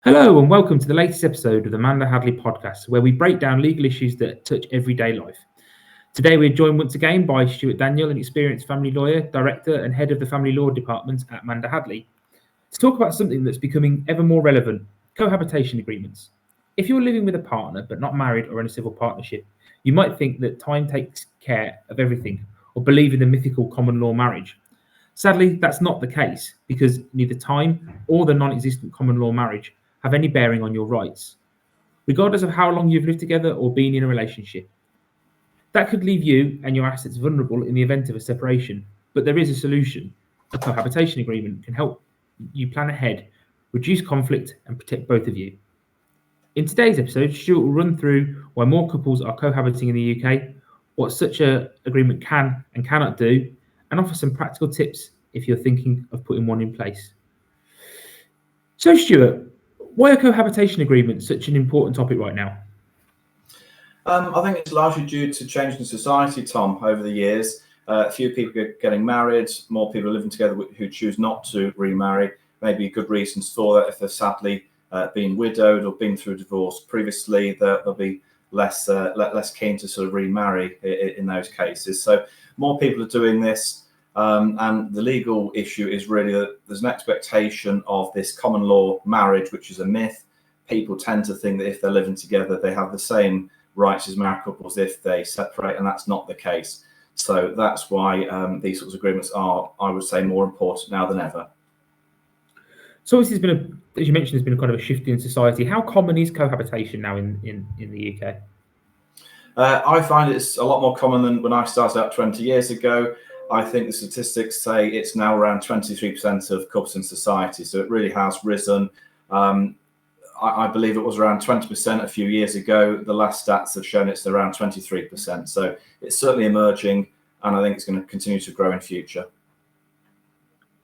Hello and welcome to the latest episode of the Mander Hadley podcast, where we break down legal issues that touch everyday life. Today we're joined once again by Stuart Daniel, an experienced family lawyer, director and head of the family law department at Mander Hadley, to talk about something that's becoming ever more relevant: cohabitation agreements. If you're living with a partner but not married or in a civil partnership, you might think that time takes care of everything or believe in the mythical common law marriage. Sadly, that's not the case, because neither time or the non-existent common law marriage have any bearing on your rights, regardless of how long you've lived together or been in a relationship. That could leave you and your assets vulnerable in the event of a separation, but there is a solution. A cohabitation agreement can help you plan ahead, reduce conflict, and protect both of you. In today's episode, Stuart will run through why more couples are cohabiting in the UK, what such an agreement can and cannot do, and offer some practical tips if you're thinking of putting one in place. So, Stuart, why are cohabitation agreements such an important topic right now? I think it's largely due to change in society, Tom, over the years. Fewer people are getting married, more people are living together who choose not to remarry. Maybe good reasons for that. If they're sadly been widowed or been through divorce previously, they'll be less keen to sort of remarry in those cases. So more people are doing this. And the legal issue is really that there's an expectation of this common law marriage, which is a myth. People tend to think that if they're living together, they have the same rights as married couples if they separate, and that's not the case. So that's why these sorts of agreements are, I would say, more important now than ever. So this has been, as you mentioned, there's been a kind of a shift in society. How common is cohabitation now in the UK? I find it's a lot more common than when I started out 20 years ago. I think the statistics say it's now around 23% of couples in society. So it really has risen. I believe it was around 20% a few years ago. The last stats have shown it's around 23%. So it's certainly emerging, and I think it's going to continue to grow in future.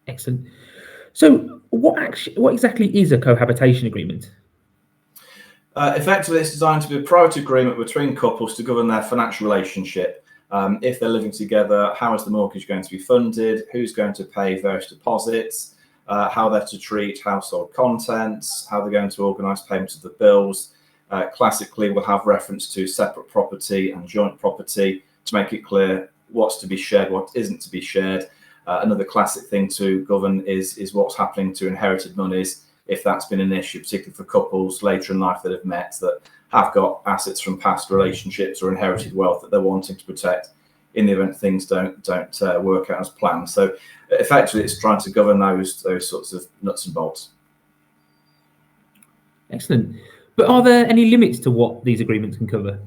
Excellent. So what exactly is a cohabitation agreement? Effectively, it's designed to be a private agreement between couples to govern their financial relationship. If they're living together, how is the mortgage going to be funded? Who's going to pay various deposits? How they're to treat household contents? How they're going to organise payments of the bills? Classically, we'll have reference to separate property and joint property to make it clear what's to be shared, what isn't to be shared. Another classic thing to govern is what's happening to inherited monies, if that's been an issue, particularly for couples later in life that have met, that have got assets from past relationships or inherited wealth that they're wanting to protect in the event things don't work out as planned. So effectively, it's trying to govern those sorts of nuts and bolts. Excellent. But are there any limits to what these agreements can cover?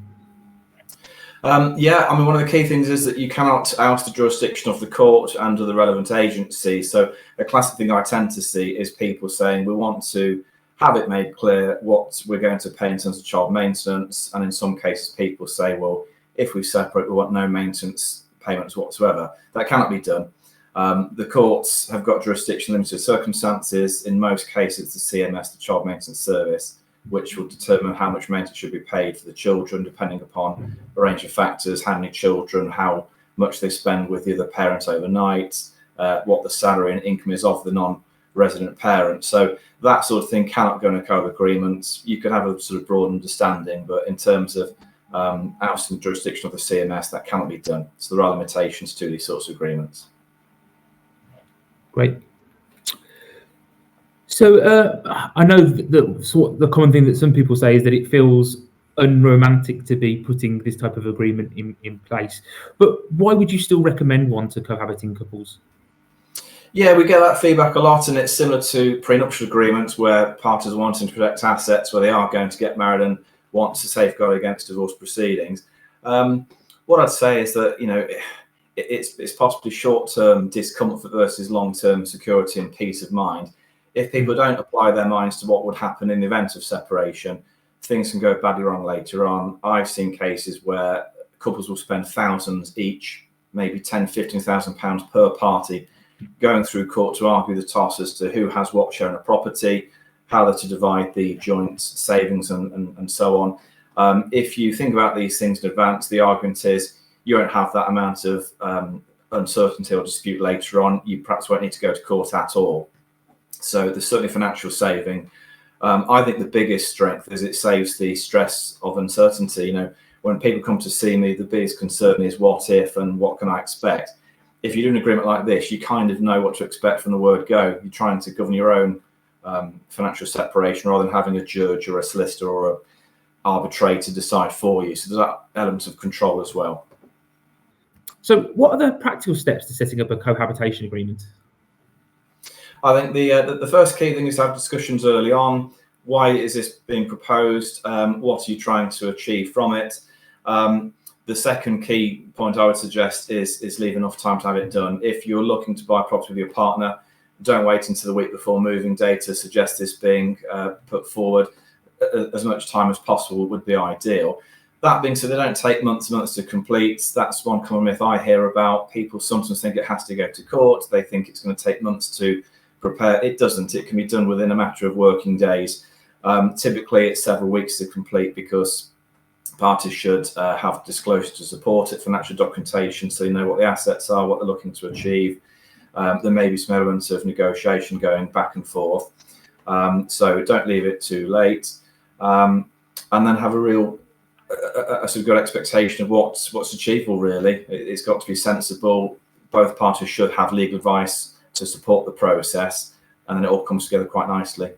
Yeah, I mean, one of the key things is that you cannot oust the jurisdiction of the court and of the relevant agency. So a classic thing I tend to see is people saying we want to have it made clear what we're going to pay in terms of child maintenance. And in some cases, people say, well, if we separate, we want no maintenance payments whatsoever. That cannot be done. The courts have got jurisdiction in limited circumstances. In most cases, the CMS, the Child Maintenance Service, which will determine how much maintenance should be paid for the children, depending upon a range of factors: how many children, how much they spend with the other parent overnight, what the salary and income is of the non-resident parent. So that sort of thing cannot go in a code of agreements. You could have a sort of broad understanding, but in terms of ousting the jurisdiction of the CMS, that cannot be done. So there are limitations to these sorts of agreements. Great. So I know that the common thing that some people say is that it feels unromantic to be putting this type of agreement in place. But why would you still recommend one to cohabiting couples? Yeah, we get that feedback a lot, and it's similar to prenuptial agreements where parties are wanting to protect assets where they are going to get married and want to safeguard against divorce proceedings. What I'd say is that, it's possibly short-term discomfort versus long-term security and peace of mind. If people don't apply their minds to what would happen in the event of separation, things can go badly wrong later on. I've seen cases where couples will spend thousands each, maybe £10,000–15,000 per party, going through court to argue the toss as to who has what share in a property, how they're to divide the joint savings and so on. If you think about these things in advance, the argument is you won't have that amount of uncertainty or dispute later on. You perhaps won't need to go to court at all. So there's certainly financial saving. I think the biggest strength is it saves the stress of uncertainty. You know, when people come to see me, the biggest concern is what if and what can I expect. If you do an agreement like this, you kind of know what to expect from the word go. You're trying to govern your own financial separation rather than having a judge or a solicitor or an arbitrator decide for you. So there's that element of control as well. So what are the practical steps to setting up a cohabitation agreement? I think the first key thing is to have discussions early on. Why is this being proposed? What are you trying to achieve from it? The second key point I would suggest is leave enough time to have it done. If you're looking to buy property with your partner, don't wait until the week before moving day to suggest this being put forward. As much time as possible would be ideal. That being said, they don't take months and months to complete. That's one common myth I hear about. People sometimes think it has to go to court. They think it's going to take months to prepare. It doesn't. It can be done within a matter of working days. Typically, it's several weeks to complete because parties should have disclosure to support it, financial documentation, so you know what the assets are, what they're looking to achieve. There may be some elements of negotiation going back and forth. So don't leave it too late. And then have a real a sort of good expectation of what's achievable, really. It's got to be sensible. Both parties should have legal advice to support the process, and then it all comes together quite nicely.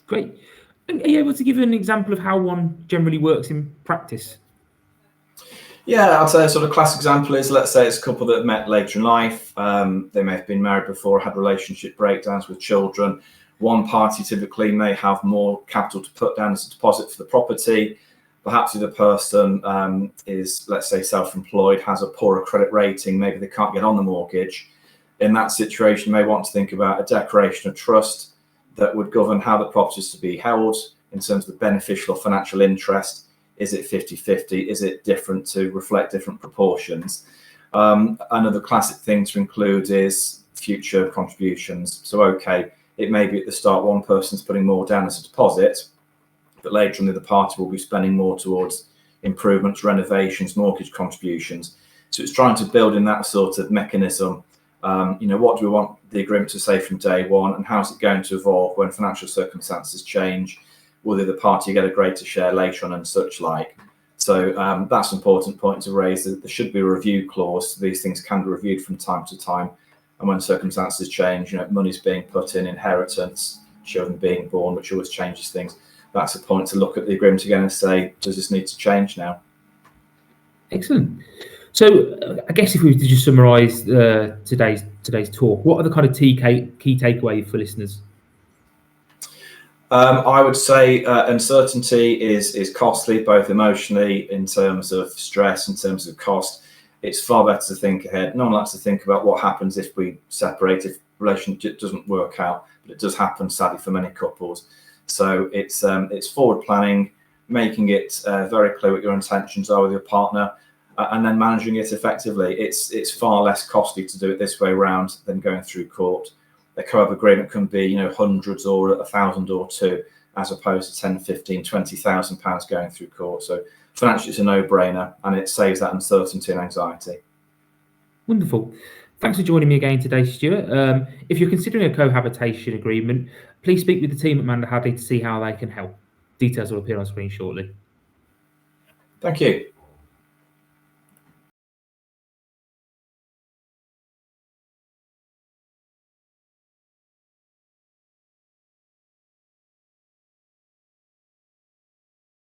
Great. And are you able to give an example of how one generally works in practice? Yeah, I'd say a sort of classic example is, let's say it's a couple that have met later in life. They may have been married before, had relationship breakdowns with children. One party typically may have more capital to put down as a deposit for the property. Perhaps the other person is, let's say, self-employed, has a poorer credit rating, maybe they can't get on the mortgage. In that situation, you may want to think about a declaration of trust that would govern how the property is to be held in terms of the beneficial or financial interest. Is it 50-50? Is it different to reflect different proportions? Another classic thing to include is future contributions. So, okay, it may be at the start one person's putting more down as a deposit, but later on the other party will be spending more towards improvements, renovations, mortgage contributions. So it's trying to build in that sort of mechanism. What do we want the agreement to say from day one, and how is it going to evolve when financial circumstances change? Will the other party get a greater share later on and such like? So that's an important point to raise, that there should be a review clause. These things can be reviewed from time to time. And when circumstances change, money's being put in, inheritance, children being born, which always changes things. That's a point to look at the agreement again and say, does this need to change now? Excellent. So I guess if we were to just summarise today's talk, what are the kind of key takeaways for listeners? I would say uncertainty is costly, both emotionally, in terms of stress, in terms of cost. It's far better to think ahead. No one likes to think about what happens if we separate, if relationship doesn't work out, but it does happen, sadly, for many couples. So it's forward planning, making it very clear what your intentions are with your partner, and then managing it effectively. It's far less costly to do it this way around than going through court. A co-op agreement can be, hundreds or 1,000 or two, as opposed to 10, 15, 20,000 pounds going through court. So financially, it's a no-brainer, and it saves that uncertainty and anxiety. Wonderful. Thanks for joining me again today, Stuart. If you're considering a cohabitation agreement, please speak with the team at Mander Hadley to see how they can help. Details will appear on screen shortly. Thank you.